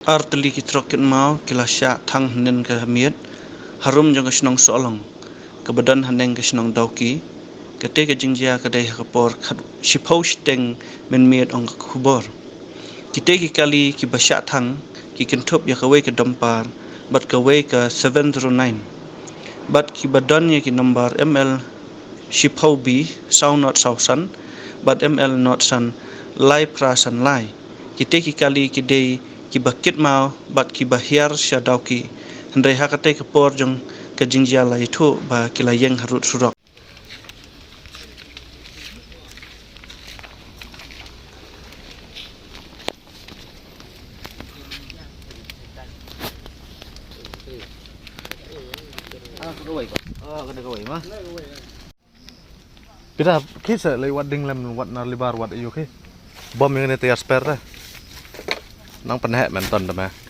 Arteli kitrokin mau kilasya thang hanen ke hamiet harum jang kesnong solong kebadan haneng kesnong dauki kete ke jingjia kedai kapor shipau steng men miet ong kubor kite ki kali ki basya thang ki kintup ya kawai ke dampar bat kawai ke 709 bat ki badan ya ki number ml shipau b sound not sausan bat ml not san lai prasan lai kite ki kali ki dei ki bakit mau bat ki bahiar syadauki hendai hakate ke por jong ke jingjia lai thu ba kilayeng harut surok Kita kisah lewat dinglam wat nalibar wat iyo ke bom yang ini tiar spare nang penhek menton dah mah